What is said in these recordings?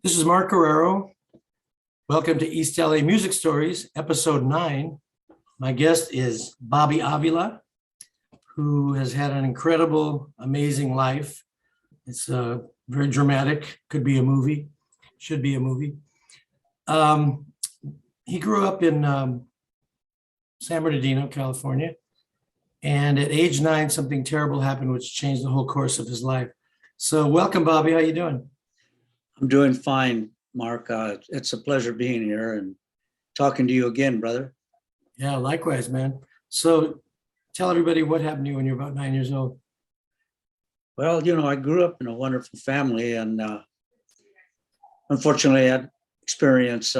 This is Mark Guerrero. Welcome to East L.A. Music Stories, episode 9. My guest is Bobby Avila, who has had an incredible, amazing life. It's very dramatic, could be a movie, should be a movie. He grew up in San Bernardino, California. And at age 9, something terrible happened, which changed the whole course of his life. So welcome, Bobby. How you doing? I'm doing fine, Mark. It's a pleasure being here and talking to you again, brother. Yeah, likewise, man. So tell everybody what happened to you when you were about 9 years old. Well, I grew up in a wonderful family, and unfortunately, I had experienced,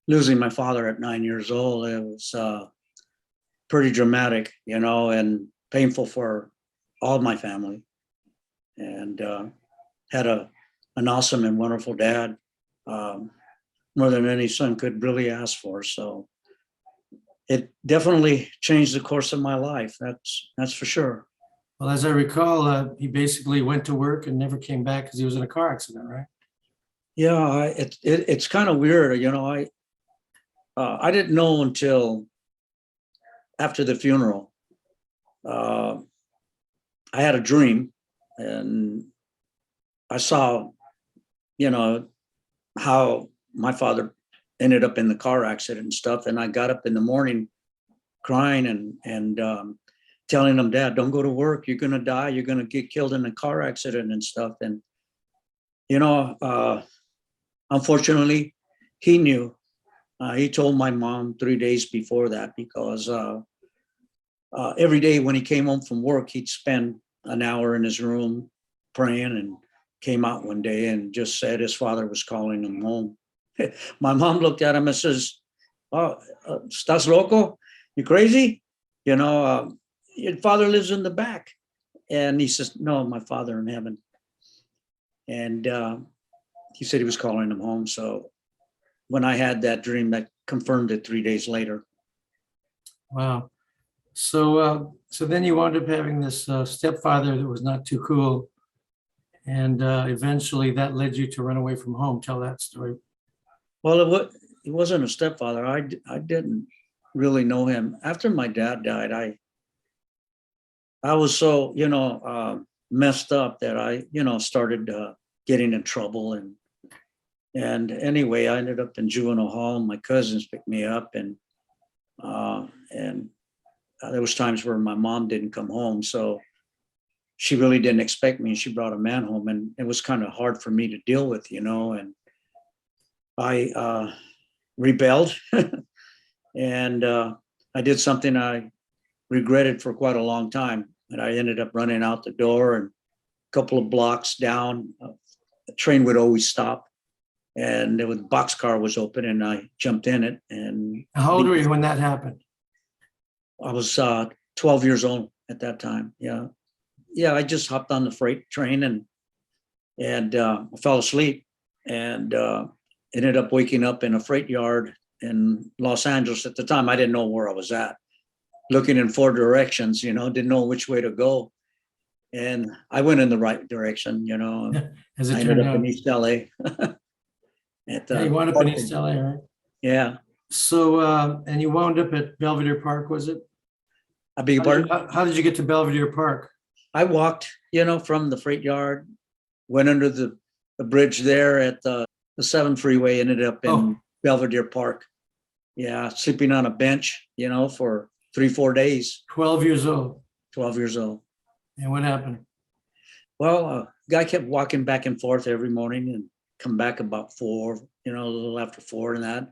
losing my father at 9 years old. It was pretty dramatic, and painful for all my family. And had an awesome and wonderful dad, more than any son could really ask for. So it definitely changed the course of my life. That's for sure. Well, as I recall, he basically went to work and never came back because he was in a car accident, right? Yeah, it's kind of weird. I didn't know until after the funeral. I had a dream, and I saw, how my father ended up in the car accident and stuff. And I got up in the morning crying and telling him, Dad, don't go to work. You're going to die. You're going to get killed in a car accident and stuff. And, unfortunately, he knew. He told my mom 3 days before that, because every day when he came home from work, he'd spend an hour in his room praying, and came out one day and just said his father was calling him home. My mom looked at him and says, "Oh, estás loco? You crazy? Your father lives in the back." And he says, "No, my father in heaven." And he said he was calling him home. So when I had that dream, that confirmed it 3 days later. Wow. So then you wound up having this stepfather that was not too cool. And eventually that led you to run away from home. Tell that story. Well, it wasn't a stepfather. I didn't really know him. After my dad died, I was so, messed up that I, started getting in trouble. And anyway, I ended up in juvenile hall. My cousins picked me up, and there was times where my mom didn't come home. So she really didn't expect me. She brought a man home, and it was kind of hard for me to deal with, and I rebelled and I did something I regretted for quite a long time. And I ended up running out the door, and a couple of blocks down, the train would always stop, and the boxcar was open, and I jumped in it. And How old were you when that happened? I was 12 years old at that time. Yeah, I just hopped on the freight train and I fell asleep, and ended up waking up in a freight yard in Los Angeles. At the time, I didn't know where I was at, looking in 4 directions, didn't know which way to go. And I went in the right direction, As it I turned ended up out. in East L.A. Yeah, you wound up in East L.A., right? Yeah. So, and you wound up at Belvedere Park, was it? I beg your pardon? How did you get to Belvedere Park? I walked, from the freight yard, went under the bridge there at the 7 freeway, ended up in Belvedere Park. Yeah, sleeping on a bench, for 3-4 days. 12 years old. 12 years old. And what happened? Well, guy kept walking back and forth every morning and come back about 4, a little after 4 and that.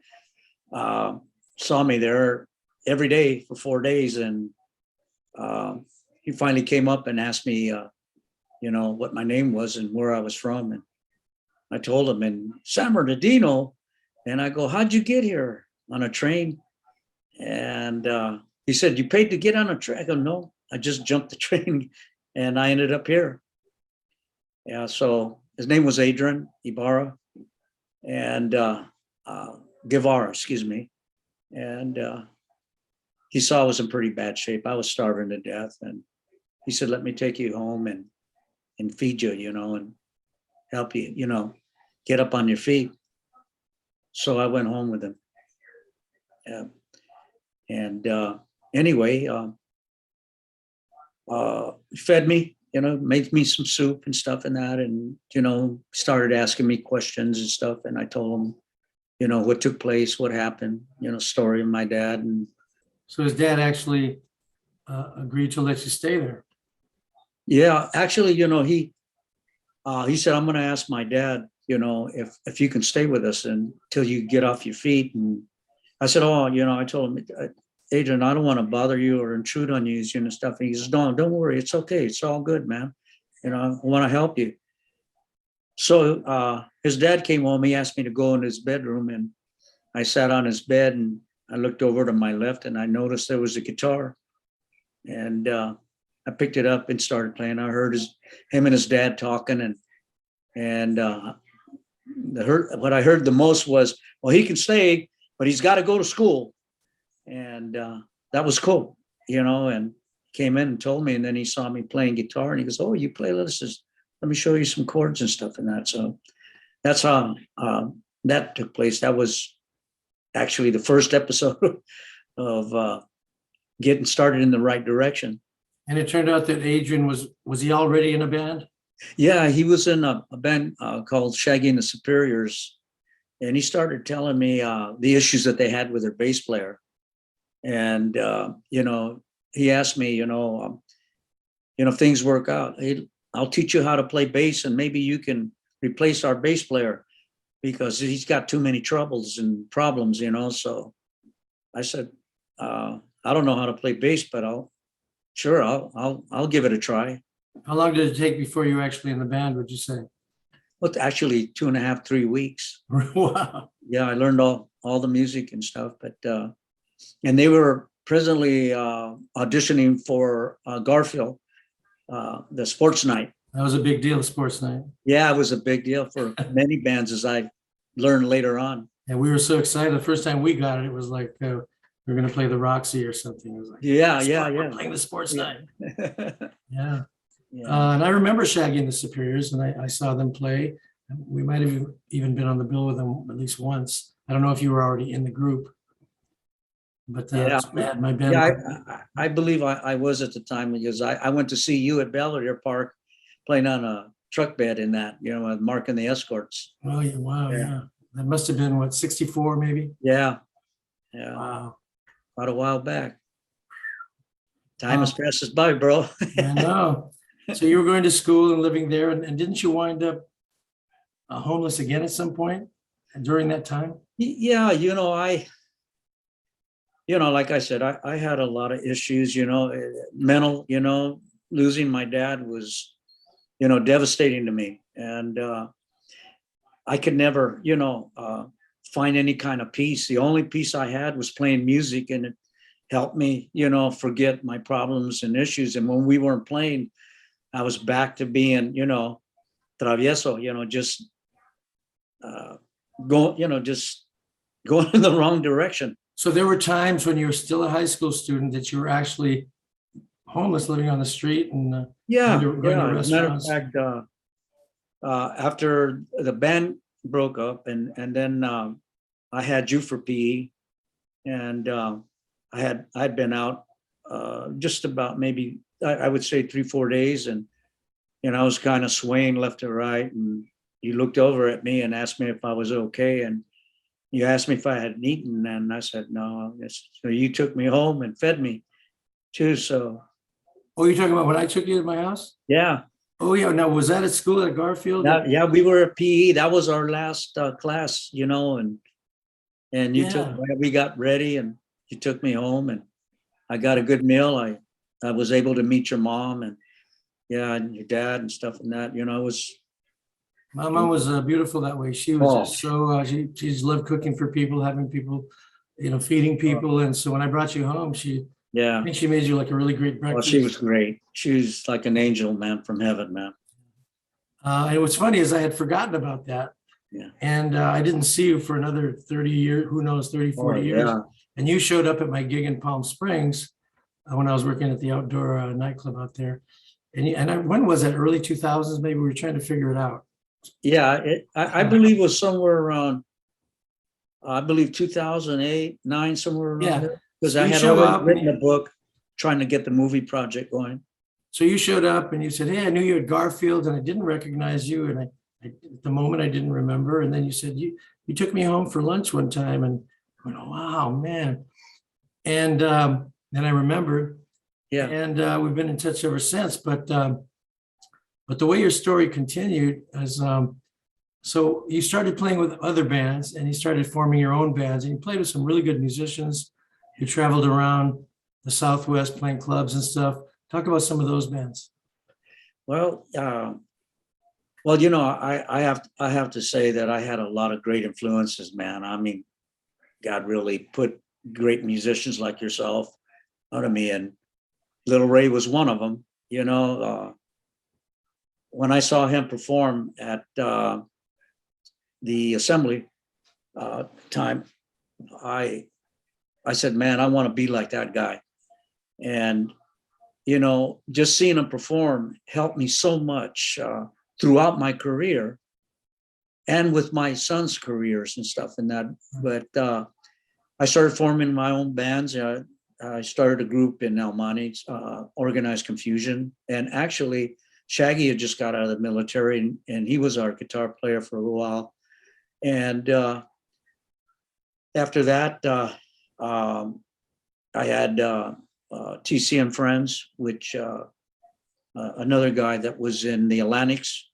Saw me there every day for 4 days. And he finally came up and asked me, what my name was and where I was from. And I told him in San Bernardino. And I go, "How'd you get here?" "On a train." And he said, "You paid to get on a train?" I go, "No, I just jumped the train and I ended up here." Yeah, so his name was Adrian Ibarra, and Guevara, excuse me. And he saw I was in pretty bad shape. I was starving to death. And he said, "Let me take you home." And and feed you, and help you, get up on your feet. So I went home with him. Yeah. And anyway, fed me, made me some soup and stuff and that, and, started asking me questions and stuff. And I told him, what took place, what happened, story of my dad. And So his dad actually agreed to let you stay there. yeah, actually, he said, I'm going to ask my dad, if you can stay with us until you get off your feet. And I said, oh, I told him, Adrian, I don't want to bother you or intrude on you, stuff. And he says, no, don't worry. It's okay. It's all good, man. I want to help you. So his dad came home. He asked me to go in his bedroom, and I sat on his bed and I looked over to my left and I noticed there was a guitar, and I picked it up and started playing. I heard him and his dad talking, and what I heard the most was, well, he can stay, but he's got to go to school. And that was cool, and came in and told me, and then he saw me playing guitar and he goes, oh, you play this? Let me show you some chords and stuff and that. So that's how that took place. That was actually the first episode of getting started in the right direction. And it turned out that Adrian was he already in a band? Yeah, he was in a band called Shaggy and the Superiors. And he started telling me the issues that they had with their bass player. And, he asked me, if things work out, hey, I'll teach you how to play bass and maybe you can replace our bass player because he's got too many troubles and problems, So I said, I don't know how to play bass, but I'll give it a try. How long did it take before you were actually in the band, would you say? Well, actually 2.5, 3 weeks. Wow. Yeah, I learned all the music and stuff, but and they were presently auditioning for Garfield, the sports night. That was a big deal, sports night. Yeah, it was a big deal for many bands, as I learned later on. And we were so excited. The first time we got it, it was like we were going to play the Roxy or something. It was like, yeah. We're playing the sports night. Yeah. Yeah. And I remember Shaggy and the Superiors, and I saw them play. We might have even been on the bill with them at least once. I don't know if you were already in the group, but that's bad. My band. Yeah, I believe I was at the time, because I went to see you at Belvedere Park playing on a truck bed in that, with Mark and the Escorts. Oh, yeah, wow, Yeah. yeah. That must have been, what, 64 maybe? Yeah. Wow. Quite a while back. Time has passed us by, bro. I know. So you were going to school and living there, and didn't you wind up homeless again at some point during that time? Yeah, like I said, I had a lot of issues, mental, losing my dad was, devastating to me. And I could never, find any kind of peace. The only peace I had was playing music, and it helped me, forget my problems and issues. And when we weren't playing, I was back to being, travieso, just going in the wrong direction. So there were times when you were still a high school student that you were actually homeless, living on the street and going to As a matter of restaurants. fact, after the band broke up, and then I had you for PE, and I'd been out just about maybe I would say 3-4 days, and I was kind of swaying left to right, and you looked over at me and asked me if I was okay, and you asked me if I had eaten, and I said no. So you took me home and fed me too. So. Oh, you're talking about when I took you to my house? Yeah. Oh, yeah. Now, was that at school at Garfield? Yeah, we were at PE. That was our last class, and we got ready, and you took me home, and I got a good meal. I was able to meet your mom and your dad and stuff and that, it was. My mom was beautiful that way. She was just so, she just loved cooking for people, having people, feeding people. And so when I brought you home, I think she made you like a really great breakfast. Well, she was great. She was like an angel, man, from heaven, man. And what's funny is I had forgotten about that. Yeah. And I didn't see you for another 30 years, who knows, 30, 40 years. Yeah. And you showed up at my gig in Palm Springs when I was working at the outdoor nightclub out there. when was that? Early 2000s? Maybe we were trying to figure it out. Yeah, I believe it was somewhere around, I believe 2008, 9, somewhere around Yeah. there. Because So I you had show already up and written a book trying to get the movie project going. So you showed up and you said, "Hey, I knew you at Garfield and I didn't recognize you." And at the moment I didn't remember. And then you said, you took me home for lunch one time and I went, "Oh, wow, man." And then I remembered, Yeah. and we've been in touch ever since. But the way your story continued is, so you started playing with other bands and you started forming your own bands and you played with some really good musicians. You traveled around the Southwest playing clubs and stuff. Talk about some of those bands. Well, you know, I have to say that I had a lot of great influences, man. I mean, God really put great musicians like yourself out of me, and Little Ray was one of them. You know, when I saw him perform at the assembly time, I said, man, I want to be like that guy. And you know, just seeing him perform helped me so much throughout my career and with my son's careers and stuff and that. But I started forming my own bands. I started a group in El Monte, Organized Confusion. And actually, Shaggy had just got out of the military and he was our guitar player for a little while. And after that, I had TC and Friends, which another guy that was in the Atlantics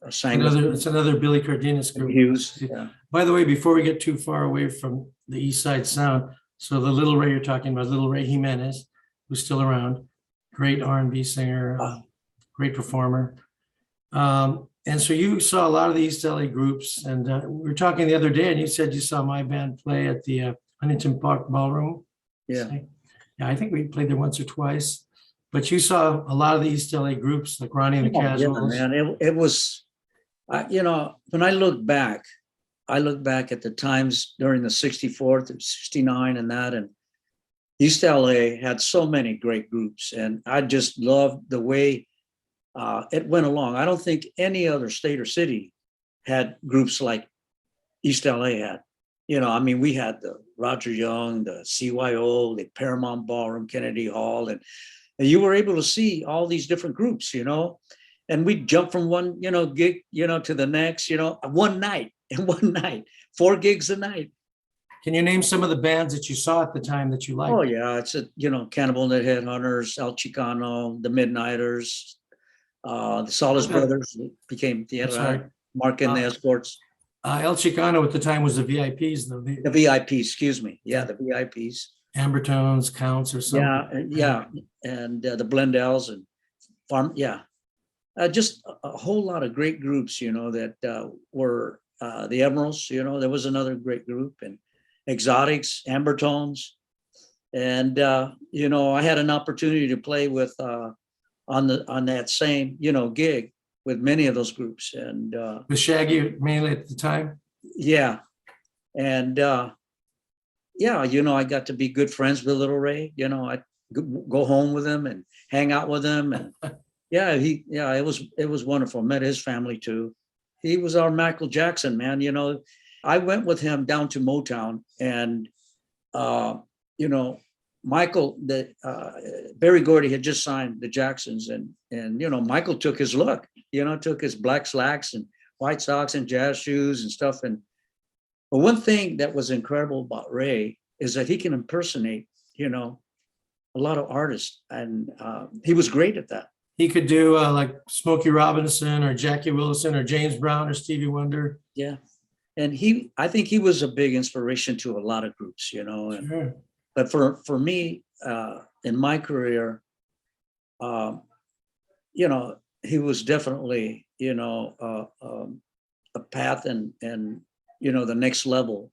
sang It's another Billy Cardenas group. Hughes. Yeah. By the way, before we get too far away from the East Side sound, so the Little Ray you're talking about, Little Ray Jimenez, who's still around, great R&B singer, great performer. And so you saw a lot of the East LA groups, and we were talking the other day, and you said you saw my band play at the Huntington Park Ballroom. Yeah. Yeah, I think we played there once or twice. But you saw a lot of the East LA groups, like Ronnie and the Casuals. Yeah, man, it was, you know, when I look back at the times during the 64th and 69 and that, and East LA had so many great groups. And I just loved the way it went along. I don't think any other state or city had groups like East LA had. You know, I mean, we had the Roger Young, the CYO, the Paramount Ballroom, Kennedy Hall, and you were able to see all these different groups, you know, and we'd jump from one, you know, gig, you know, to the next, you know, one night, 4 gigs a night. Can you name some of the bands that you saw at the time that you liked? Oh yeah, it's Cannibal and the Headhunters, El Chicano, the Midnighters, the Solis Brothers became Mark and the Escorts. El Chicano at the time was the VIPs, though. The VIPs, excuse me. Yeah, the VIPs. Ambertones, Counts, or something. Yeah, and the Blendells and Farm. Yeah, just a whole lot of great groups. You know that were the Emeralds. You know, there was another great group, and Exotics, Ambertones, and you know, I had an opportunity to play with on that same gig with many of those groups, and with Shaggy mainly at the time. Yeah, and yeah, you know, I got to be good friends with Little Ray. You know, I'd go home with him and hang out with him, and it was wonderful. Met his family too. He was our Michael Jackson, man. You know, I went with him down to Motown, and you know, Michael, Berry Gordy had just signed the Jacksons, and you know, Michael took his look. You know, took his black slacks and white socks and jazz shoes and stuff. But one thing that was incredible about Ray is that he can impersonate, you know, a lot of artists, and he was great at that. He could do like Smokey Robinson or Jackie Wilson or James Brown or Stevie Wonder. Yeah, and I think he was a big inspiration to a lot of groups, you know. And, sure. But for me, in my career, you know, he was definitely, you know, a path and you know, the next level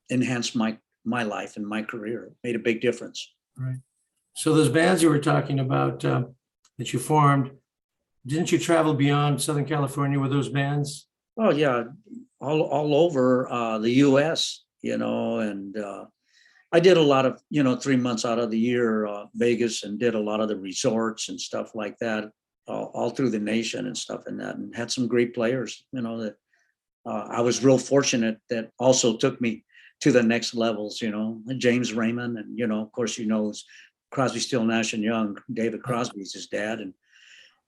enhanced my life and my career, made a big difference. Right. So those bands you were talking about that you formed, didn't you travel beyond Southern California with those bands? Oh yeah, all over the U.S., you know, and I did a lot of, 3 months out of the year, Vegas, and did a lot of the resorts and stuff like that, all through the nation and stuff and that, and had some great players, that I was real fortunate that also took me to the next levels, James Raymond, and, of course, Crosby, Still, Nash and Young. David Crosby's his dad,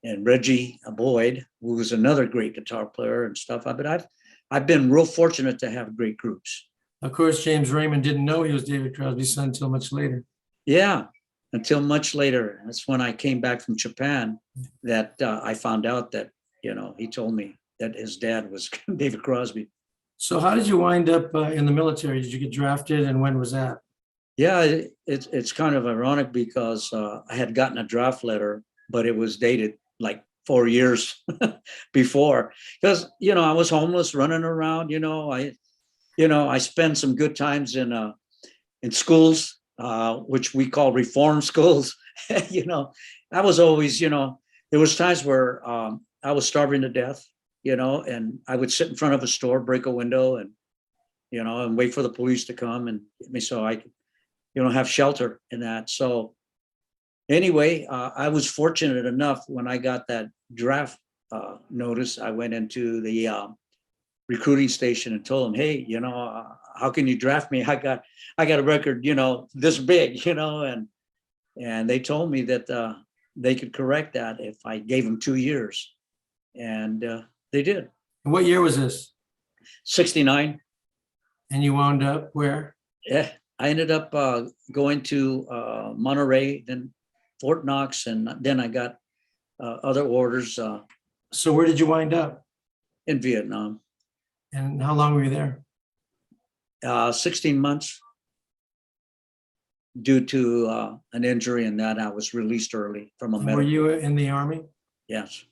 and Reggie Boyd, who was another great guitar player and stuff. But I've been real fortunate to have great groups. Of course, James Raymond didn't know he was David Crosby's son until much later. Yeah, until much later. That's when I came back from Japan that I found out that, he told me that his dad was David Crosby. So how did you wind up in the military? Did you get drafted, and when was that? Yeah, it's kind of ironic because I had gotten a draft letter, but it was dated like 4 years before, because, I was homeless, running around, I spent some good times in schools, which we call reform schools. I was always, there was times where I was starving to death, and I would sit in front of a store, break a window, and, and wait for the police to come and get me so I could, have shelter in that. So anyway, I was fortunate enough when I got that draft notice, I went into the recruiting station and told them, hey, how can you draft me? I got a record, this big, and they told me that they could correct that if I gave them 2 years, and they did. What year was this? 69. And you wound up where? Yeah, I ended up going to Monterey, then Fort Knox, and then I got other orders So where did you wind up? in Vietnam. And how long were you there? 16 months due to an injury, and that I was released early from a Were medical. you in the Army? Yes,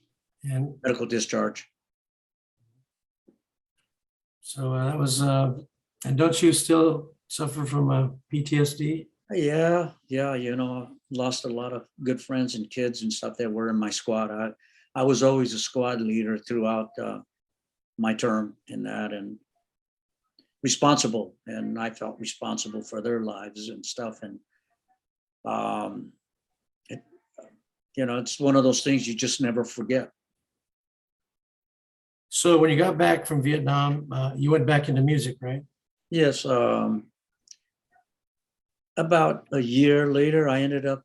And medical discharge. so that was, and don't you still suffer from PTSD? Yeah, lost a lot of good friends and kids and stuff that were in my squad. I was always a squad leader throughout my term in that, and responsible, and I felt responsible for their lives and stuff. And it's one of those things you just never forget. So when you got back from Vietnam, you went back into music, right? Yes. About a year later, I ended up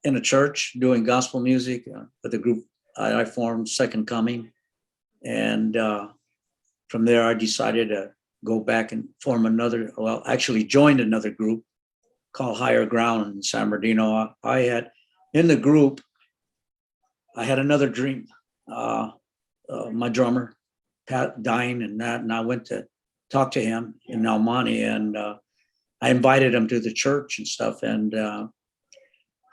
in a church doing gospel music with a group I formed, Second Coming. And from there, I decided to go back and actually joined another group called Higher Ground in San Bernardino. I had, in the group, I had another dream. My drummer, Pat, dying and that, and I went to talk to him in El Monte, and I invited him to the church and stuff, and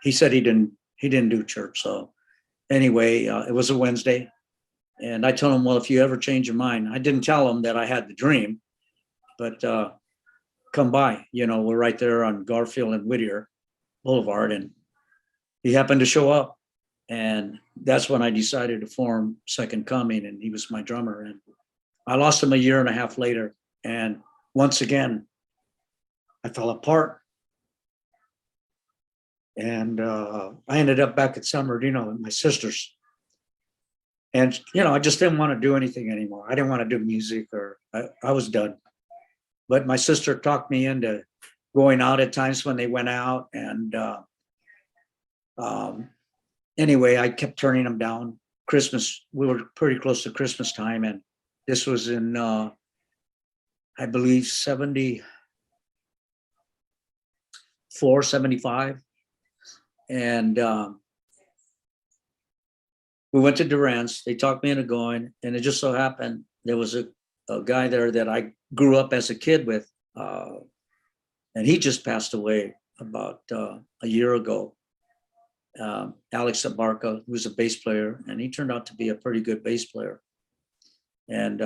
he said he didn't do church. So anyway, it was a Wednesday, and I told him, well, if you ever change your mind, I didn't tell him that I had the dream, but come by, we're right there on Garfield and Whittier Boulevard, and he happened to show up. And that's when I decided to form Second Coming, and he was my drummer. And I lost him a year and a half later. And once again, I fell apart. And I ended up back at San Bernardino with my sisters. And, I just didn't want to do anything anymore. I didn't want to do music, or I was done. But my sister talked me into going out at times when they went out. And anyway, I kept turning them down. Christmas, we were pretty close to Christmas time, and this was in, I believe, 74, 75. And we went to Durant's. They talked me into going, and it just so happened there was a guy there that I grew up as a kid with, and he just passed away about a year ago. Alex Abarca, who was a bass player, and he turned out to be a pretty good bass player. And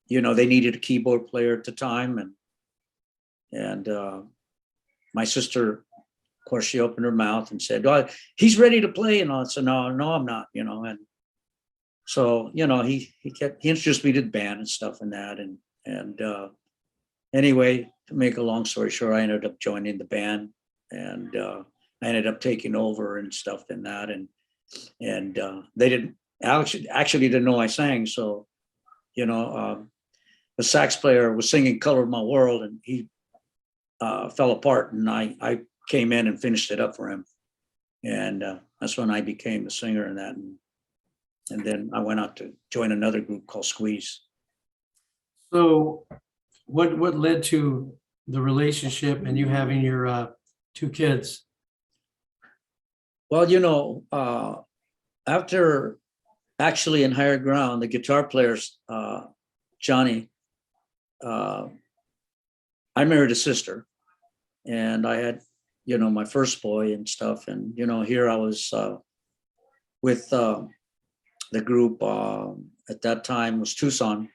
they needed a keyboard player at the time, and my sister, of course, she opened her mouth and said, "Oh, he's ready to play," and I said, "No, I'm not," and so he introduced me to the band and stuff and that, and anyway, to make a long story short, I ended up joining the band, and I ended up taking over and stuff and that, and they didn't actually didn't know I sang. So, the sax player was singing "Color of My World," and he fell apart, and I came in and finished it up for him, and that's when I became a singer in that, and then I went out to join another group called Squeeze. So what led to the relationship and you having your two kids? Well, after actually in Higher Ground, the guitar players, Johnny, I married a sister, and I had, my first boy and stuff. And, here I was with the group at that time was Tucson.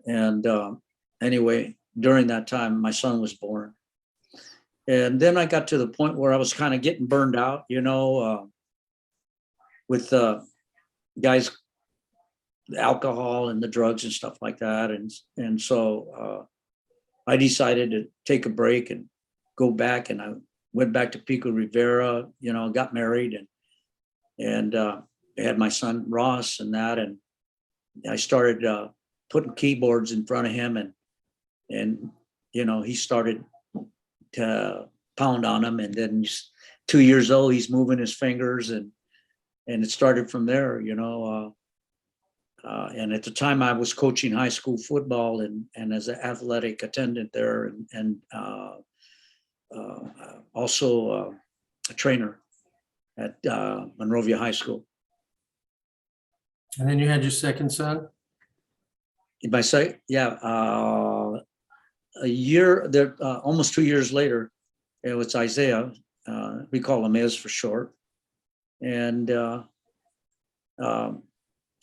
And anyway, during that time, my son was born. And then I got to the point where I was kind of getting burned out, with guys, the alcohol and the drugs and stuff like that. And so I decided to take a break and go back, and I went back to Pico Rivera, got married, and I had my son Ross and that, and I started putting keyboards in front of him, and he started to pound on them, and then he's 2 years old, he's moving his fingers, and it started from there, and at the time I was coaching high school football and as an athletic attendant there, and also a trainer at Monrovia High School. And then you had your second son? If I say, yeah, a year there, almost 2 years later, it was Isaiah. We call him Iz for short, and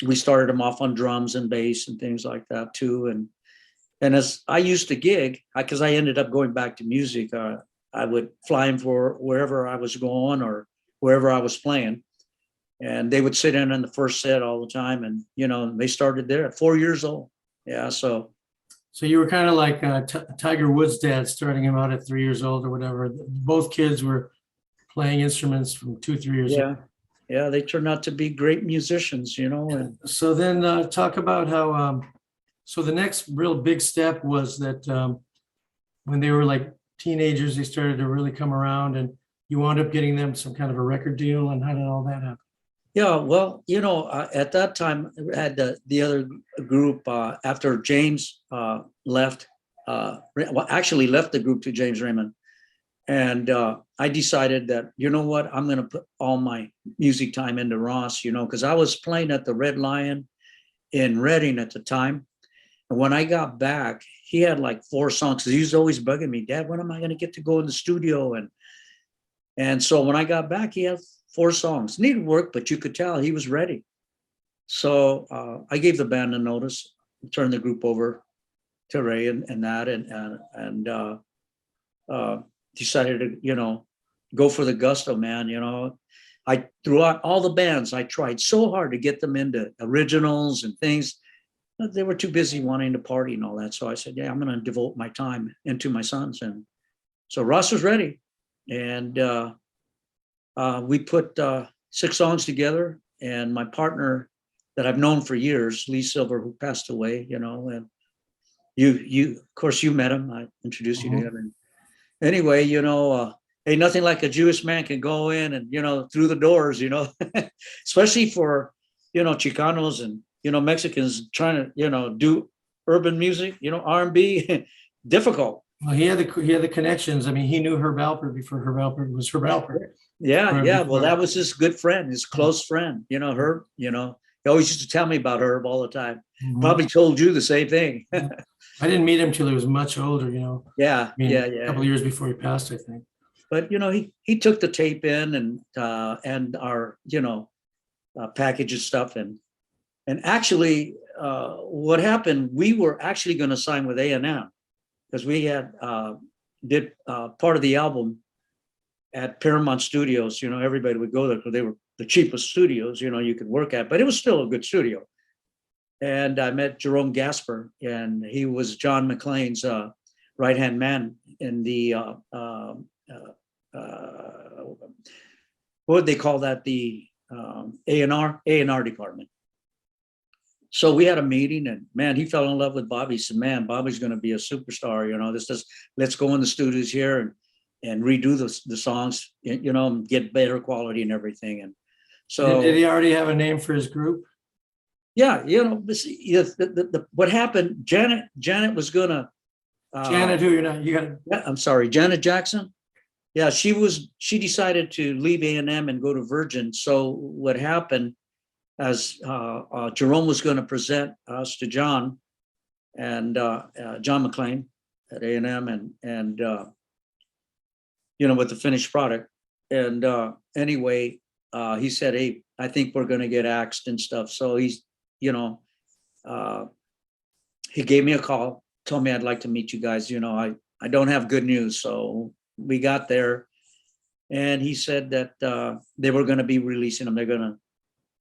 we started him off on drums and bass and things like that too. And as I used to gig, because I ended up going back to music, I would fly him for wherever I was going or wherever I was playing, and they would sit in on the first set all the time. And they started there at 4 years old. Yeah, so you were kind of like Tiger Woods' dad, starting him out at 3 years old or whatever. Both kids were playing instruments from 2-3 years old. Yeah, they turned out to be great musicians, And so then talk about how, so the next real big step was that when they were like teenagers, they started to really come around, and you wound up getting them some kind of a record deal. And how did all that happen? Yeah, well, at that time, I had the other group after James left, actually left the group to James Raymond. And I decided that, what, I'm going to put all my music time into Ross, because I was playing at the Red Lion in Redding at the time. And when I got back, he had like 4 songs. He was always bugging me, Dad, when am I going to get to go in the studio? And so when I got back, he had 4 songs. Needed work, but you could tell he was ready. So I gave the band a notice, turned the group over to Ray and that, and decided to, go for the gusto, man. I throughout all the bands, I tried so hard to get them into originals and things. But they were too busy wanting to party and all that. So I said, yeah, I'm going to devote my time into my sons. And so Ross was ready. And we put 6 songs together. And my partner that I've known for years, Lee Silver, who passed away, and you of course, you met him. I introduced you to him. And anyway, hey, nothing like a Jewish man can go in and, through the doors, especially for, Chicanos and, Mexicans trying to, do urban music, R&B, difficult. Well, he had the connections. I mean, he knew Herb Alpert before Herb Alpert was Herb Alpert. Yeah. Well, that was his good friend, his close friend, Herb, he always used to tell me about Herb all the time. Mhm. Probably told you the same thing. I didn't meet him till he was much older, Yeah, I mean, yeah. A couple of years before he passed, I think. But he took the tape in and our package and stuff, and actually what happened, we were actually going to sign with A&M because we had did part of the album at Paramount Studios. Everybody would go there because they were the cheapest studios you could work at, but it was still a good studio. And I met Jerome Gasper, and he was John McClane's right-hand man in the, what would they call that? The A&R department. So we had a meeting, and man, he fell in love with Bobby. He said, man, Bobby's going to be a superstar. You know, let's go in the studios here and redo the songs, you know, and get better quality and everything. And so Did he already have a name for his group? yeah, you know, what happened, Janet was gonna. Janet, who you're not, you got Yeah, I'm sorry, Janet Jackson. Yeah, she decided to leave A&M and go to Virgin. So what happened, as Jerome was going to present us to John and John McLean at A&M, and you know, with the finished product. And anyway, he said, hey, I think we're going to get axed and stuff. So he's, you know, he gave me a call, told me I'd like to meet you guys. You know, I don't have good news. So we got there, and he said that they were going to be releasing them. They're going to,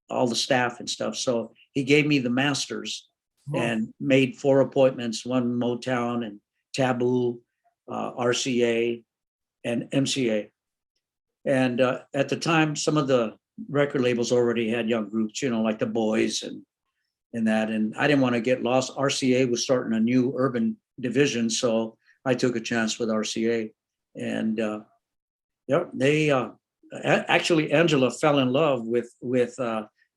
all the staff and stuff. So he gave me the masters and made 4 appointments, one Motown and Taboo, RCA and MCA. And at the time, some of the record labels already had young groups, you know, like the Boys and that. And I didn't want to get lost. RCA was starting a new urban division. So I took a chance with RCA. And yeah, they actually, Angela fell in love with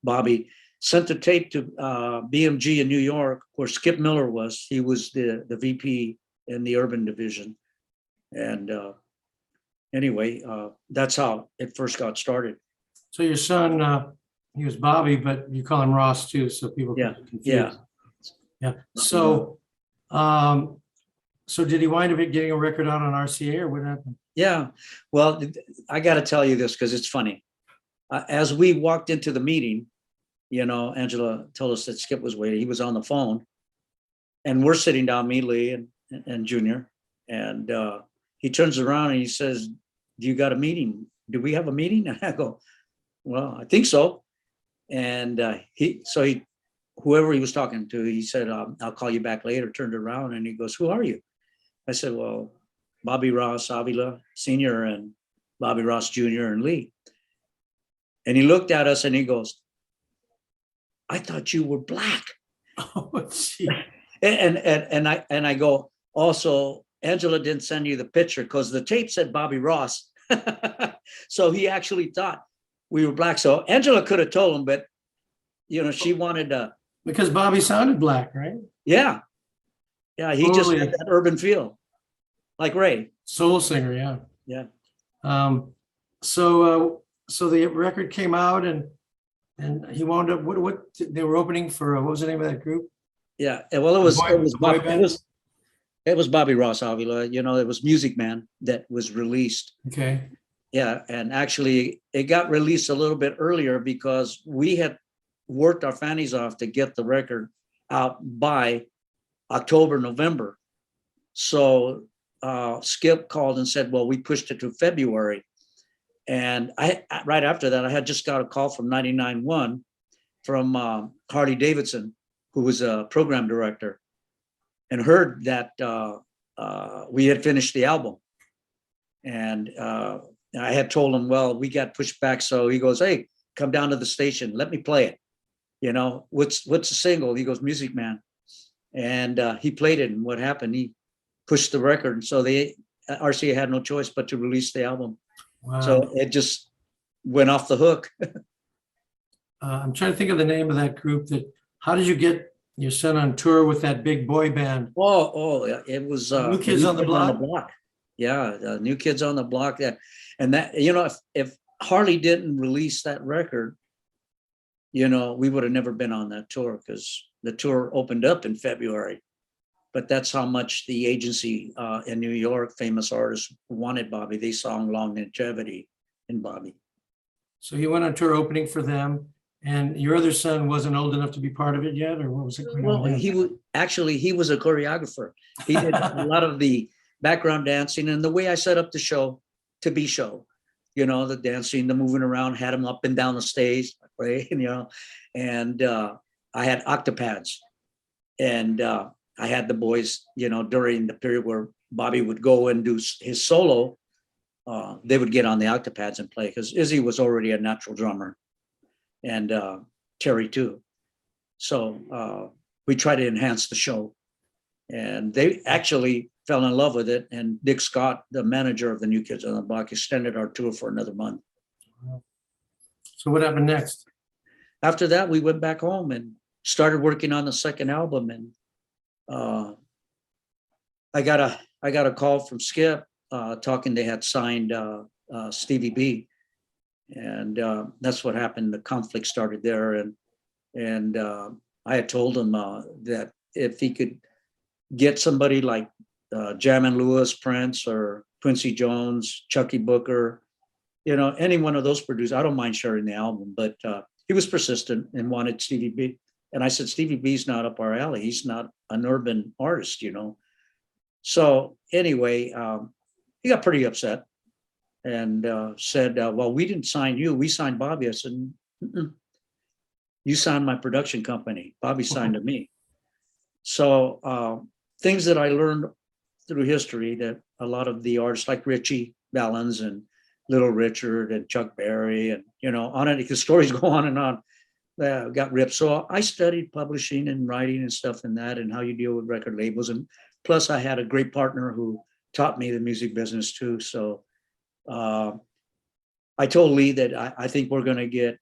Bobby, sent the tape to BMG in New York, where Skip Miller was. He was the VP in the urban division. And anyway, that's how it first got started. So your son, he was Bobby, but you call him Ross too, so people get confused. Yeah. So, so did he wind up getting a record out on RCA, or what happened? Yeah. Well, I got to tell you this because it's funny. As we walked into the meeting, you know, Angela told us that Skip was waiting. He was on the phone, and we're sitting down, me, Lee, and Junior, and he turns around and he says, "Do you got a meeting? Do we have a meeting?" And I go, "Well, I think so." And whoever he was talking to, he said, "I'll call you back later." Turned around and he goes, "Who are you?" I said, "Well, Bobby Ross Avila Sr. and Bobby Ross Jr. and Lee." And he looked at us and he goes, "I thought you were black." Oh, gee. And I go, "Also, Angela didn't send you the picture because the tape said Bobby Ross." So he actually thought we were black. So Angela could have told him, but you know, she wanted to. Because Bobby sounded black, right? Yeah. Yeah. He just had that urban feel, like Ray. Soul singer, yeah. Yeah. So the record came out, and he wound up, what they were opening for, what was the name of that group? Yeah. Well, it was Bobby Ross Avila. You know, it was Music Man that was released. Okay. Yeah. And actually it got released a little bit earlier because we had worked our fannies off to get the record out by October, November. So Skip called and said, well, we pushed it to February. And right after that, I had just got a call from 99.1 from Harley Davidson, who was a program director, and heard that we had finished the album. And I had told him, well, we got pushed back. So he goes, hey, come down to the station. Let me play it. You know, what's the single? He goes, Music Man. And he played it. And what happened? He pushed the record. And so RCA had no choice but to release the album. Wow. So it just went off the hook. I'm trying to think of the name of that group. How did you get your son on tour with that big boy band? Oh, it was New Kids on the Block. Yeah, New Kids on the Block. Yeah, and that, you know, if Harley didn't release that record, you know, we would have never been on that tour, because the tour opened up in February. But that's how much the agency in New York, Famous Artists, wanted Bobby. They saw longevity in Bobby. So he went on tour opening for them, and your other son wasn't old enough to be part of it yet, or what was it? Well, he was a choreographer. He did a lot of the background dancing, and the way I set up the show to be show, you know, the dancing, the moving around, had him up and down the stage, right? You know, and I had octopads, and I had the boys, you know, during the period where Bobby would go and do his solo, they would get on the octapads and play, because Izzy was already a natural drummer, and Terry too. So we try to enhance the show, and they actually fell in love with it. And Dick Scott, the manager of the New Kids on the Block, extended our tour for another month. So what happened next? After that, we went back home and started working on the second album. And I got a call from Skip talking they had signed Stevie B, and that's what happened. The conflict started there, and I had told him that if he could get somebody like Jammin' Lewis, Prince, or Quincy Jones, Chucky Booker, any one of those producers, I don't mind sharing the album. But he was persistent and wanted Stevie B. And I said, Stevie B's not up our alley. He's not an urban artist, So anyway, he got pretty upset and said, well, we didn't sign you. We signed Bobby. I said, mm-mm. You signed my production company. Bobby signed to me. So things that I learned through history, that a lot of the artists like Richie Valens and Little Richard and Chuck Berry and, on it, the stories go on and on, got ripped. So I studied publishing and writing and stuff and that, and how you deal with record labels. And plus I had a great partner who taught me the music business too. So I told Lee that I think we're going to get,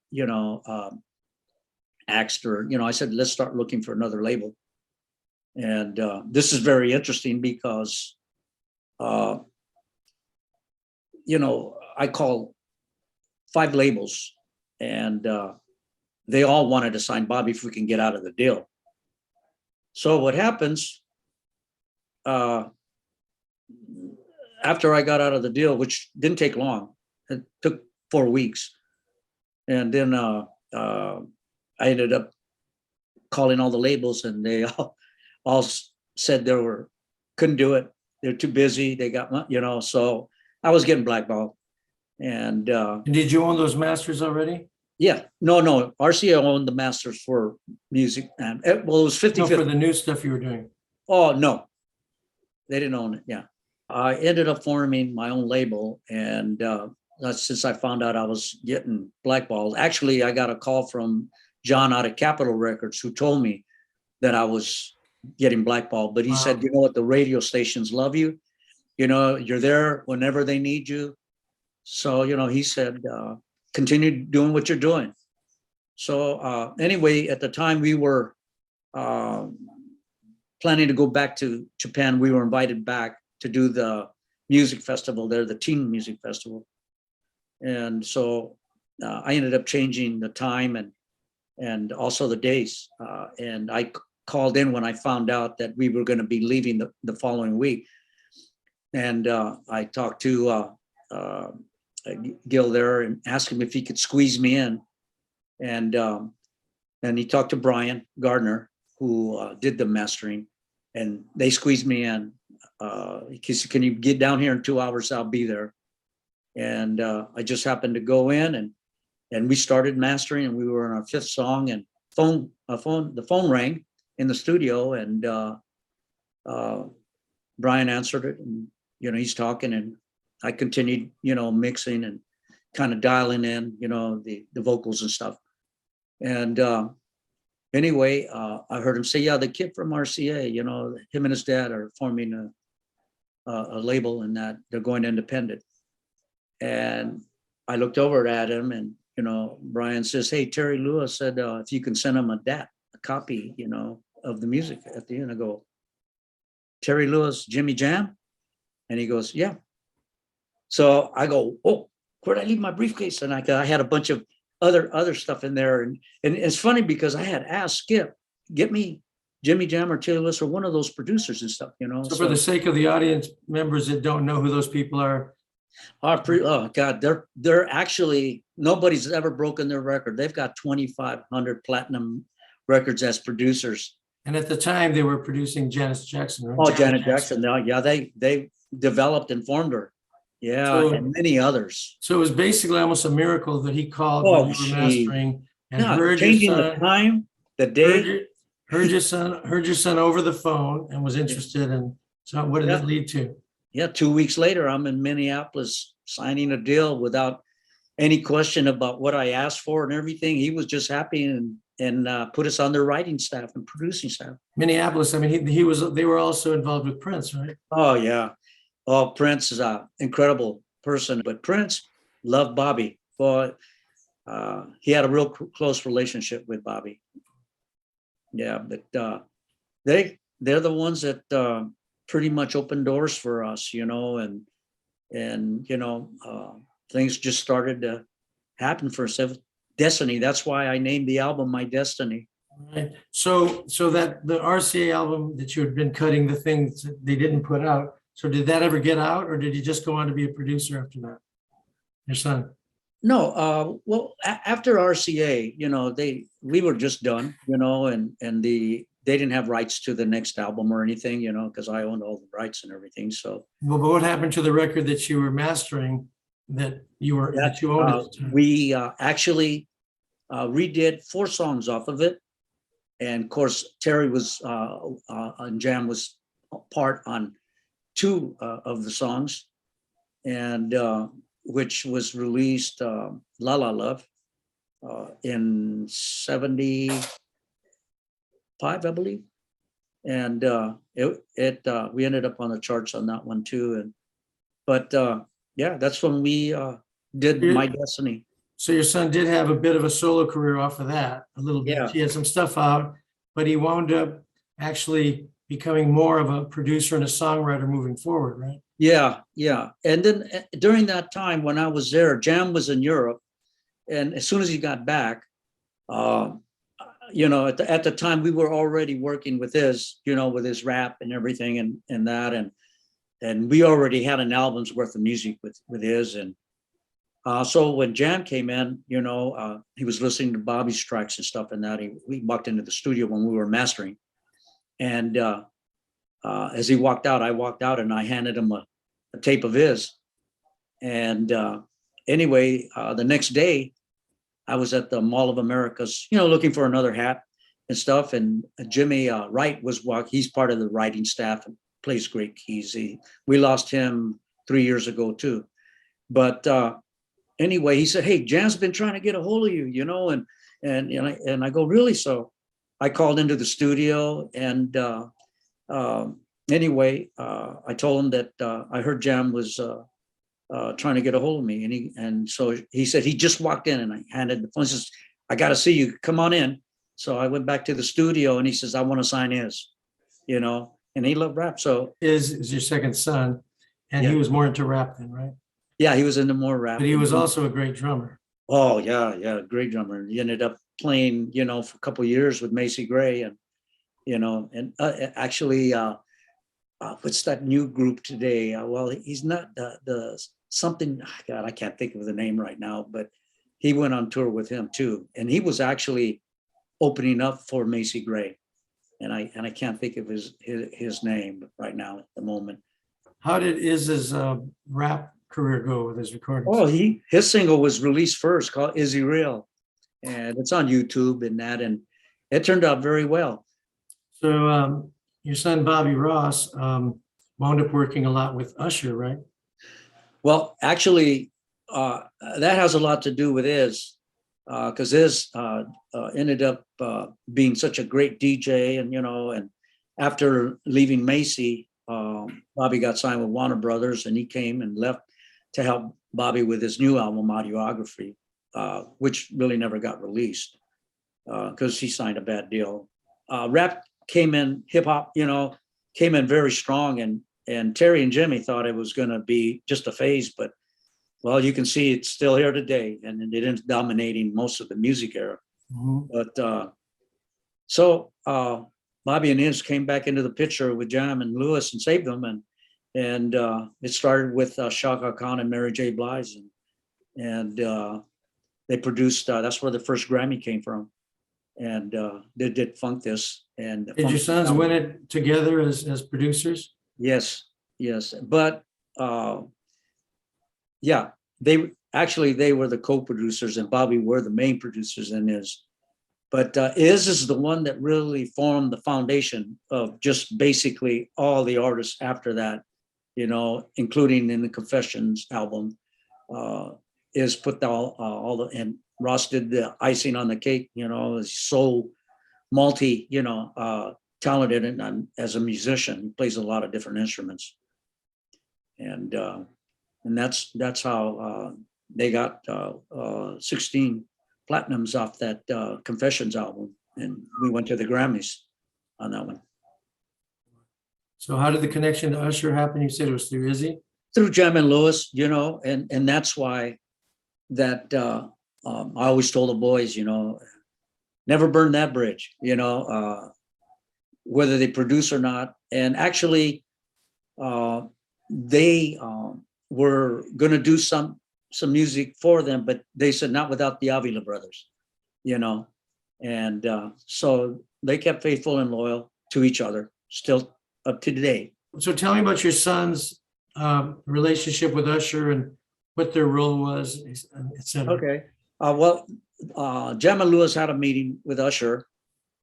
axed, or, I said, let's start looking for another label. And this is very interesting because, I call 5 labels, and they all wanted to sign Bobby if we can get out of the deal. So what happens, after I got out of the deal, which didn't take long, it took 4 weeks. And then I ended up calling all the labels, and they all said couldn't do it. They're too busy. They got, so I was getting blackballed. And did you own those masters already? Yeah, no. RCA owned the masters for music. And it was 50-50. No, for the new stuff you were doing. Oh, no, they didn't own it. Yeah. I ended up forming my own label. And since I found out I was getting blackballed, actually, I got a call from John out of Capitol Records, who told me that I was getting blackballed. But he said, you know what, the radio stations love you. You're there whenever they need you. So, he said, continue doing what you're doing. So anyway, at the time we were planning to go back to Japan. We were invited back to do the music festival there, the teen music festival. And so I ended up changing the time and also the days. And I called in when I found out that we were going to be leaving the following week. And I talked to Gil there and asked him if he could squeeze me in. And he talked to Brian Gardner, who did the mastering, and they squeezed me in. He said, can you get down here in 2 hours? I'll be there. And I just happened to go in, and we started mastering, and we were on our 5th song, and the phone rang in the studio, and Brian answered it, and he's talking, and I continued mixing and kind of dialing in the vocals and stuff. And anyway, I heard him say, yeah, the kid from RCA, him and his dad are forming a label, and that they're going independent. And I looked over at him, and Brian says, hey, Terry Lewis said if you can send him a copy of the music at the end. I go, Terry Lewis, Jimmy Jam? And he goes, yeah. So I go, oh, where'd I leave my briefcase? And I had a bunch of other stuff in there. And it's funny because I had asked Skip, get me Jimmy Jam or Terry Lewis or one of those producers and stuff, So for the sake of the audience members that don't know who those people are. Oh God, they're actually, nobody's ever broken their record. They've got 2,500 platinum records as producers. And at the time they were producing Janet Jackson, right? Oh, Janet Jackson. Yeah, they developed and formed her. Yeah, and many others. So it was basically almost a miracle that he called when you were mastering and heard changing your son, the time, the day. Heard your son over the phone and was interested. And so what did that lead to? yeah, 2 weeks later, I'm in Minneapolis signing a deal without any question about what I asked for and everything. He was just happy and put us on their writing staff and producing staff. Minneapolis, I mean, he was, they were also involved with Prince, right? Oh yeah. Oh, Prince is an incredible person, but Prince loved Bobby. Boy, he had a real close relationship with Bobby. Yeah, but they're the ones that pretty much opened doors for us, and things just started to happen for us. Destiny. That's why I named the album My Destiny. Right. So that the RCA album that you had been cutting the things that they didn't put out. So did that ever get out, or did he just go on to be a producer after that? Your son? No, well, after RCA, we were just done, and they didn't have rights to the next album or anything, because I owned all the rights and everything. So, Well, but what happened to the record that you were mastering that you owned at the time? We actually redid 4 songs off of it, and of course Terry was and Jam was part on 2 of the songs, and which was released La La Love in 75, I believe. And we ended up on the charts on that one too. But yeah, that's when we did My Destiny. So your son did have a bit of a solo career off of that, a little bit. Yeah. He had some stuff out, but he wound up actually becoming more of a producer and a songwriter moving forward, right? Yeah. And then during that time when I was there, Jam was in Europe. And as soon as he got back, at the time we were already working with his rap and everything and that. And we already had an album's worth of music with his. And so when Jam came in, he was listening to Bobby's tracks and stuff and that. We walked into the studio when we were mastering. And as he walked out, I walked out and I handed him a tape of his. And anyway, the next day, I was at the Mall of Americas, looking for another hat and stuff. And Jimmy Wright he's part of the writing staff and plays great keys. We lost him 3 years ago too. But anyway, he said, "Hey, Jam's been trying to get a hold of you, and I go, "Really?" So I called into the studio and anyway, I told him that I heard Jam was trying to get a hold of me, and so he said he just walked in, and I handed the phone. He says, "I got to see you. Come on in." So I went back to the studio, and he says, "I want to sign his," and he loved rap. So is your second son, and he was more into rap then, right? Yeah, he was into more rap. But he was also a great drummer. Oh yeah, great drummer. He ended up playing, for a couple of years with Marcy Grey, and actually. What's that new group today? Well, he's not the something. God, I can't think of the name right now. But he went on tour with him too, and he was actually opening up for Marcy Grey, and I can't think of his name right now at the moment. How did his rap career go with his recordings? Oh, his single was released first, called "Is He Real," and it's on YouTube and it turned out very well. So. Your son, Bobby Ross, wound up working a lot with Usher, right? Well, actually, that has a lot to do with because ended up being such a great DJ. And after leaving Macy, Bobby got signed with Warner Brothers, and he came and left to help Bobby with his new album, Audiography, which really never got released because he signed a bad deal. Rap came in, hip hop, came in very strong, and Terry and Jimmy thought it was going to be just a phase, but well, you can see it's still here today, and it is dominating most of the music era. Mm-hmm. But so Bobby and Iz came back into the picture with Jam and Lewis and saved them, and it started with Chaka Khan and Mary J. Blige, and they produced. That's where the first Grammy came from. And they did Funk This. And did your sons win it together as producers? Yes. But yeah, they were the co-producers, and Bobby were the main producers in Iz. But Iz is the one that really formed the foundation of just basically all the artists after that. including in the Confessions album, is put all the, and Ross did the icing on the cake, is so talented and as a musician, he plays a lot of different instruments. And that's how they got 16 platinums off that Confessions album. And we went to the Grammys on that one. So how did the connection to Usher happen? You said it was through Izzy? Through Jam and Lewis, and that's why that I always told the boys, never burn that bridge, whether they produce or not. And actually, they were going to do some music for them, but they said not without the Avila Brothers, and so they kept faithful and loyal to each other still up to today. So tell me about your son's relationship with Usher and what their role was, et cetera. Okay. Jam and Lewis had a meeting with Usher,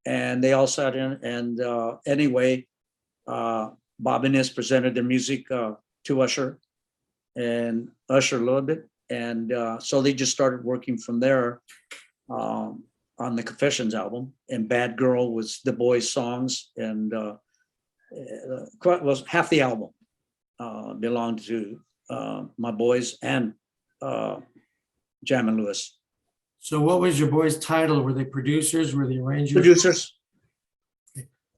and they all sat in. And anyway, Bob and Nis presented their music to Usher, and Usher loved it. And so they just started working from there on the Confessions album. And Bad Girl was the boys' songs, and was half the album belonged to my boys and Jam and Lewis. So what was your boys' title? Were they producers? Were they arrangers? Producers.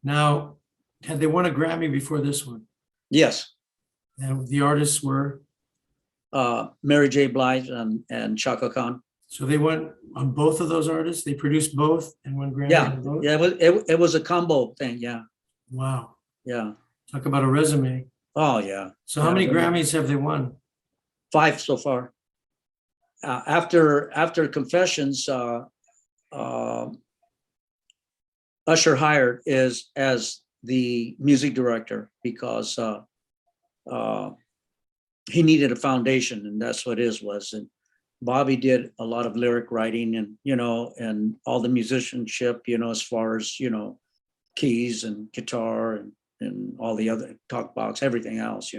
Now, had they won a Grammy before this one? Yes. And the artists were? Mary J. Blige and Chaka Khan. So they went on both of those artists? They produced both and won Grammy on both? Yeah, it was a combo thing, yeah. Wow. Yeah. Talk about a resume. Oh, yeah. So how many Grammys have they won? 5 so far. After Confessions, Usher hired as the music director because he needed a foundation, and that's what his was. And Bobby did a lot of lyric writing and and all the musicianship, as far as keys and guitar and all the other talk box, everything else,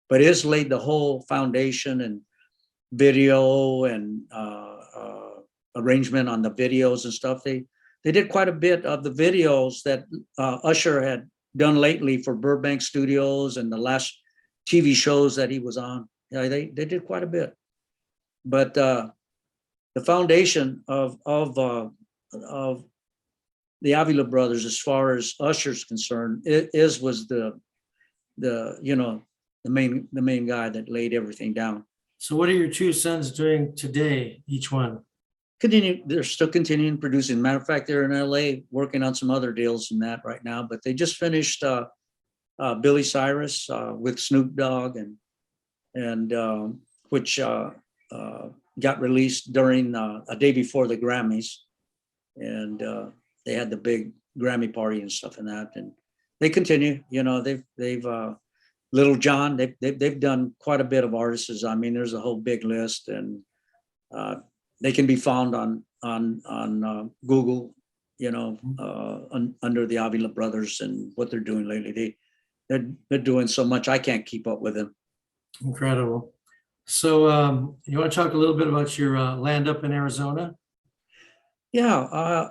but Iz laid the whole foundation and video and arrangement on the videos and stuff. They did quite a bit of the videos that Usher had done lately for Burbank Studios and the last TV shows that he was on. Yeah, they did quite a bit. But the foundation of the Avila Brothers, as far as Usher's concerned, was the main guy that laid everything down. So what are your two sons doing today, each one? They're still continuing producing. Matter of fact, they're in L.A. working on some other deals in that right now. But they just finished Billy Cyrus with Snoop Dogg, and which got released during a day before the Grammys, and they had the big Grammy party and stuff in that. And they continue. They've Little John. They've done quite a bit of artists. I mean, there's a whole big list, and they can be found on Google, under the Avila Brothers and what they're doing lately. They're doing so much, I can't keep up with them. Incredible. So you want to talk a little bit about your land up in Arizona? Yeah,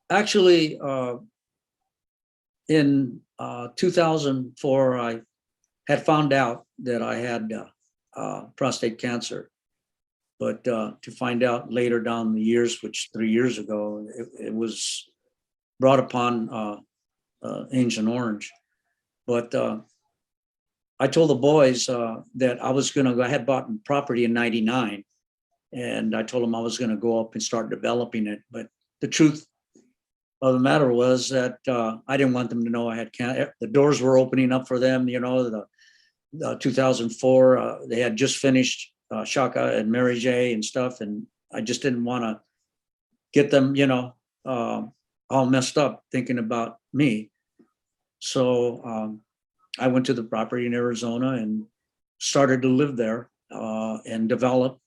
actually, in 2004, I had found out that I had prostate cancer. But to find out later down the years, which 3 years ago, it was brought upon Agent Orange. But I told the boys that I was going to go. I had bought property in '99, and I told them I was going to go up and start developing it. But the truth of the matter was that I didn't want them to know I had cancer. The doors were opening up for them. The 2004, they had just finished Chaka and Mary J and stuff, and I just didn't want to get them, all messed up thinking about me. So I went to the property in Arizona and started to live there and develop.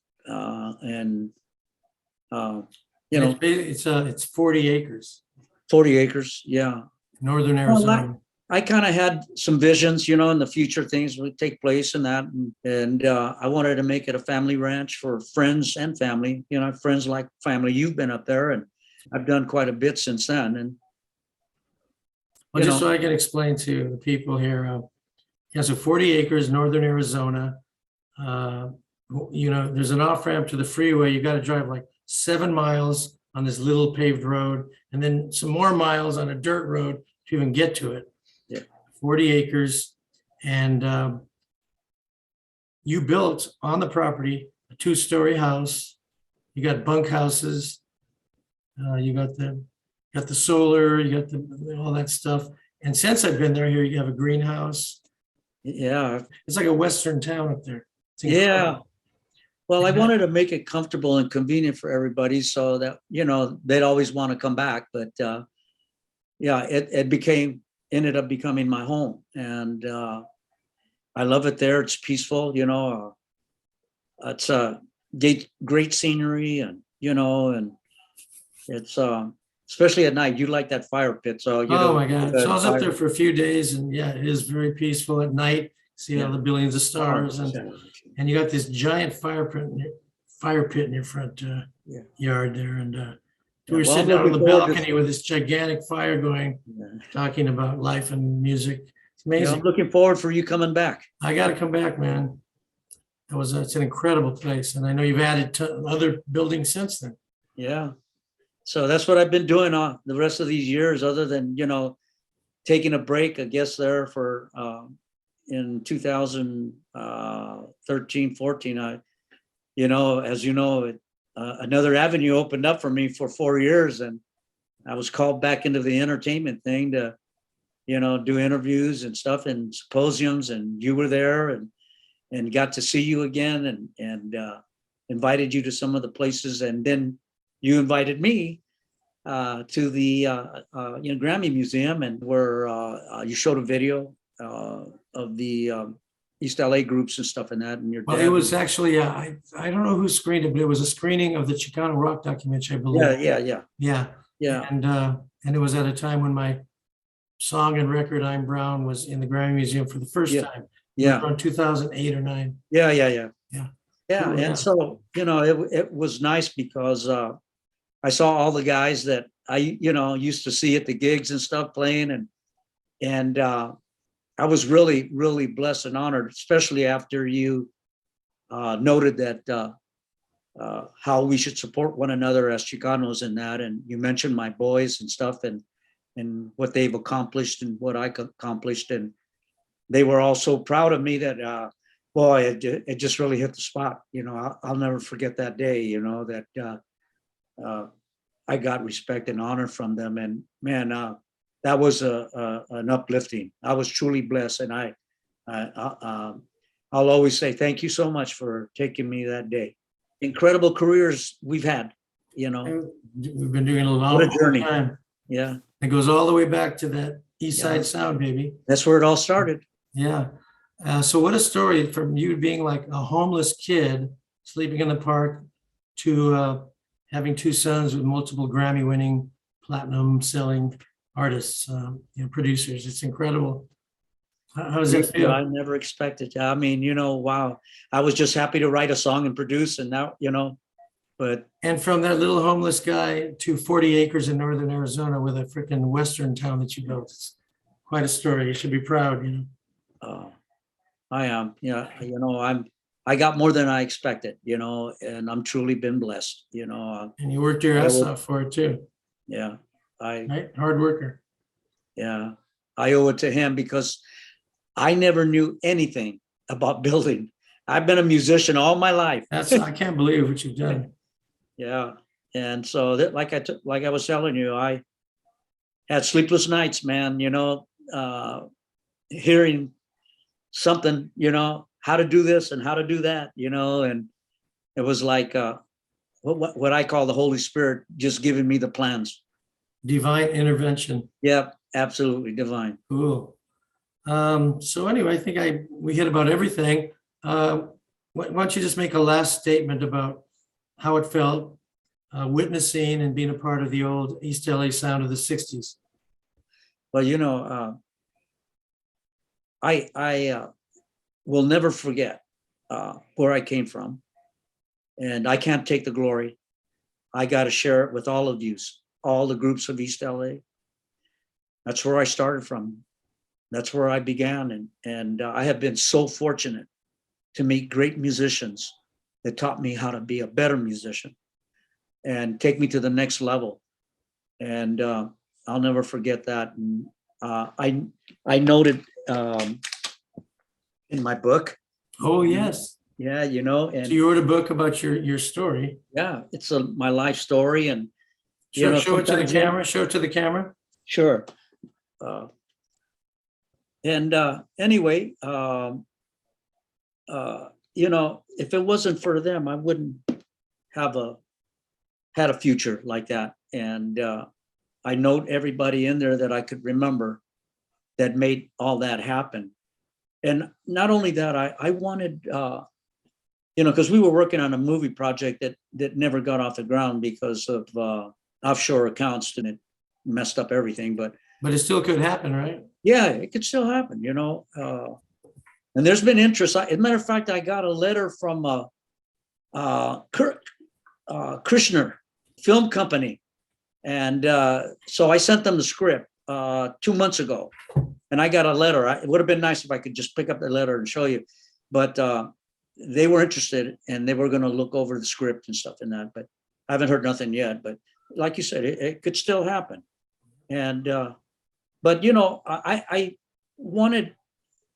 It's 40 acres. 40 acres, yeah. Northern Arizona. I kind of had some visions, you know, in the future things would take place and that. And I wanted to make it a family ranch for friends and family, you know, friends like family. You've been up there and I've done quite a bit since then. And, Well, you just know, so I can explain to the people here, yeah, so 40 acres, northern Arizona. Uh, you know, there's an off ramp to the freeway. You got to drive like 7 miles on this little paved road, and then some more miles on a dirt road to even get to it. Yeah. 40 acres, and you built on the property a 2-story house. You got bunk houses. You got the solar. You got all that stuff. And since I've been there, here you have a greenhouse. yeah, It's like a Western town up there. It's yeah. incredible. Well, I Yeah. wanted to make it comfortable and convenient for everybody so that, you know, they'd always want to come back. But yeah, it ended up becoming my home. And I love it there. It's peaceful, you know. It's great scenery and, you know, and it's especially at night, you like that fire pit. So, you Oh know, my God. So I was up there for a few days, and yeah, it is very peaceful at night. See all Yeah. the billions of stars, and you got this giant fire pit in your front Yeah. yard there. And we Yeah, were well, I'm sitting out on the looking forward to- balcony with this gigantic fire going, talking about life and music. It's Yeah, I'm amazing. looking forward for you coming back. I got to come back, man. It's an incredible place, and I know you've added to other buildings since then. Yeah. So that's what I've been doing on the rest of these years, other than, you know, taking a break, I guess, there for in 2013, 14. You know, as you know, another avenue opened up for me for 4 years, and I was called back into the entertainment thing to, you know, do interviews and stuff and symposiums, and you were there and got to see you again and invited you to some of the places, and then you invited me to the you know, Grammy Museum, and where you showed a video of the East L.A. groups and stuff and that. And your Well, dad it was actually I don't know who screened it, but it was a screening of the Chicano rock documentary, I believe. yeah. And it was at a time when my song and record "I'm Brown" was in the Grammy Museum for the first Yeah. time. Yeah. Around 2008 or 9. Yeah. Yeah. Cool, yeah. And so, you know, it was nice because I saw all the guys that I, you know, used to see at the gigs and stuff playing, and I was really, really blessed and honored, especially after you noted that how we should support one another as Chicanos in that, and you mentioned my boys and stuff and what they've accomplished and what I accomplished, and they were all so proud of me that boy, it just really hit the spot. You know, I'll never forget that day. You know that. I got respect and honor from them, and man, that was an uplifting. I was truly blessed, and I'll always say thank you so much for taking me that day. Incredible careers we've had, you know. We've been doing a What long a journey. time. Yeah, It goes all the way back to that East Side Yeah. sound, baby. that's where it all started. Yeah. So what a story from you being like a homeless kid sleeping in the park to having 2 sons with multiple Grammy-winning, platinum-selling artists, you know, producers. It's incredible. How does that feel? I never expected. I mean, you know, wow. I was just happy to write a song and produce, and now, you know, but And from that little homeless guy to 40 acres in northern Arizona with a freaking Western town that you built. It's quite a story. You should be proud, you know. I am, yeah, you know, I got more than I expected, you know, and I'm truly been blessed, you know. And you worked your ass off for it too, Yeah, right? Hard worker. yeah, I owe it to him because I never knew anything about building. I've been a musician all my life. I can't believe what you've done. Yeah, and so that, like I was telling you, I had sleepless nights, man. You know, hearing something, you know, how to do this and how to do that, you know, and it was like what I call the Holy Spirit just giving me the plans. Divine intervention. Yep, absolutely divine. Cool. So anyway, I think we hit about everything. Why don't you just make a last statement about how it felt witnessing and being a part of the old East LA sound of the 60s? Well, you know, I will never forget where I came from, and I can't take the glory. I got to share it with all of you, all the groups of East LA. That's where I started from. That's where I began, and I have been so fortunate to meet great musicians that taught me how to be a better musician and take me to the next level. And I'll never forget that. And I noted in my book. Oh, yes. Yeah, you know, So and you wrote a book about your story. yeah, it's my life story, and Show, know, show it to the sometimes, camera. Show it to the camera. sure. And anyway, you know, if it wasn't for them, I wouldn't have had a future like that. And I note everybody in there that I could remember that made all that happen. And not only that, I wanted, you know, because we were working on a movie project that never got off the ground because of offshore accounts, and it messed up everything. But it still could happen, right? yeah, it could still happen, you know. And there's been interest. As a matter of fact, I got a letter from Krishner Film Company. And so I sent them the script 2 months ago. And I got a letter. It would have been nice if I could just pick up the letter and show you. But they were interested, and they were going to look over the script and stuff in that. But I haven't heard nothing yet. But like you said, it could still happen. And but, you know, I wanted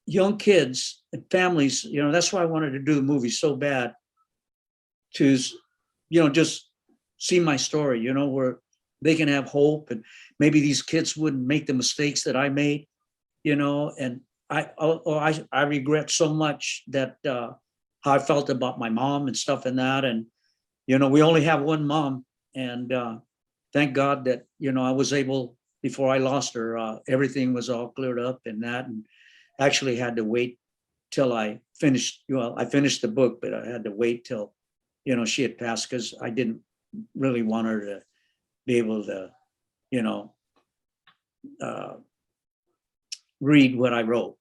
young kids and families, you know, that's why I wanted to do the movie so bad, to, you know, just see my story, you know, where they can have hope, and maybe these kids wouldn't make the mistakes that I made, you know. And I regret so much that how I felt about my mom and stuff and that. And, you know, we only have one mom, and thank God that, you know, I was able, before I lost her, everything was all cleared up and that, and actually had to wait till I finished. Well, I finished the book, but I had to wait till, you know, she had passed, because I didn't really want her to be able to, you know, read what I wrote,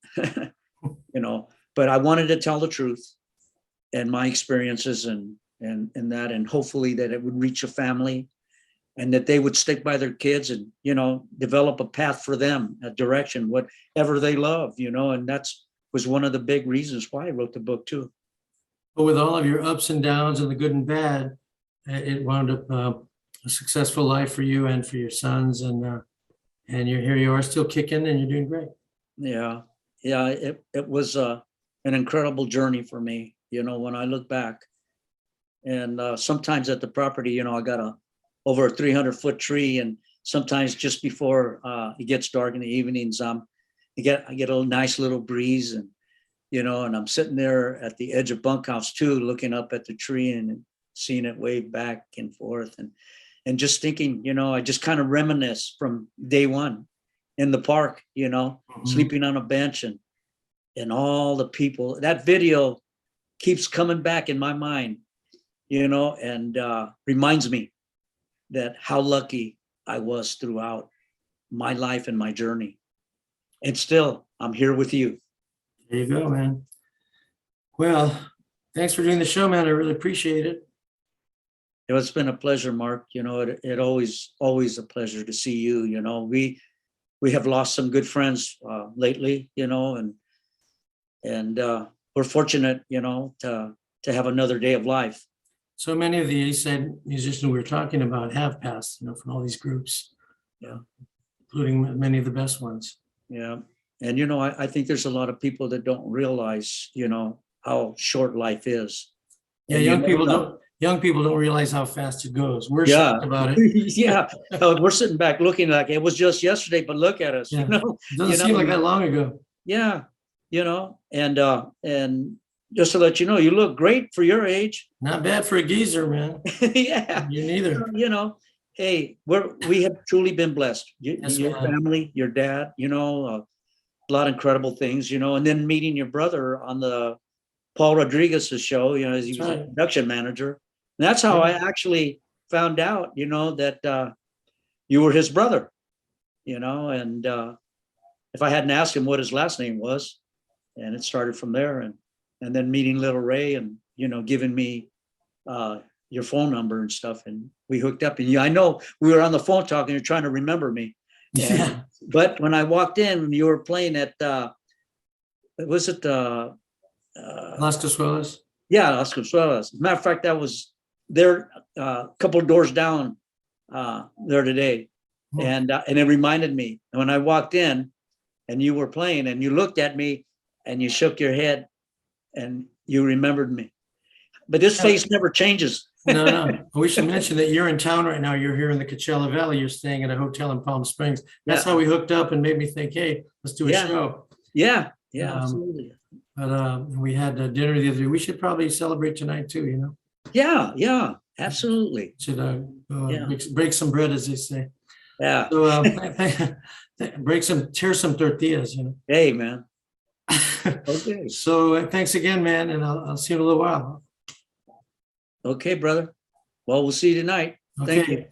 you know. But I wanted to tell the truth and my experiences and that, and hopefully that it would reach a family, and that they would stick by their kids and, you know, develop a path for them, a direction, whatever they love, you know. And that's was one of the big reasons why I wrote the book too. But with all of your ups and downs and the good and bad, it wound up a successful life for you and for your sons. And here you are, still kicking, and you're doing great. Yeah. It was an incredible journey for me, you know, when I look back. And sometimes at the property, you know, I got over a 300-foot tree, and sometimes just before it gets dark in the evenings, I get a nice little breeze, and, you know, and I'm sitting there at the edge of bunkhouse 2, looking up at the tree and seeing it wave back and forth, and just thinking, you know, I just kind of reminisce from day one in the park, you know, sleeping on a bench, and all the people. That video keeps coming back in my mind, you know, and reminds me that how lucky I was throughout my life and my journey. And still, I'm here with you. There you go, man. Well, thanks for doing the show, man. I really appreciate it. It's been a pleasure, Mark. You know, it always a pleasure to see you. You know, we have lost some good friends lately, you know, and we're fortunate, you know, to have another day of life. So many of the East Side musicians we were talking about have passed, you know, from all these groups, Yeah, including many of the best ones. Yeah. And, you know, I think there's a lot of people that don't realize, you know, how short life is. Yeah, And young people don't realize how fast it goes. We're Yeah. shocked about it. Yeah. We're sitting back looking like it was just yesterday, but look at us, Yeah. you know. It doesn't seem like that long ago. Yeah. You know, and just to let you know, you look great for your age. Not bad for a geezer, man. Yeah. You neither. You know, hey, we have truly been blessed. Yes, Your man. family, your dad, you know, a lot of incredible things, you know, and then meeting your brother on the Paul Rodriguez's show, you know, as he was a production manager. And that's how I actually found out, you know, that you were his brother, you know. And if I hadn't asked him what his last name was, And it started from there, and then meeting Little Ray and, giving me your phone number and stuff. And we hooked up, and I know we were on the phone talking, you're trying to remember me. Yeah. But when I walked in, you were playing at, was it Las Casuelas. yeah, Las Casuelas. As a matter of fact, that was there a couple of doors down there today. And it reminded me when I walked in and you were playing and you looked at me and you shook your head and you remembered me. But this face never changes. No. We should mention that you're in town right now. You're here in the Coachella Valley. You're staying at a hotel in Palm Springs. That's how we hooked up and made me think, hey, let's do a show. Yeah, absolutely. But we had dinner the other day. We should probably celebrate tonight too, Yeah, absolutely. Should break some bread, as they say. Yeah. So tear some tortillas, Hey, man. Okay. So thanks again, man, and I'll see you in a little while. Okay, brother. Well, we'll see you tonight. Thank you.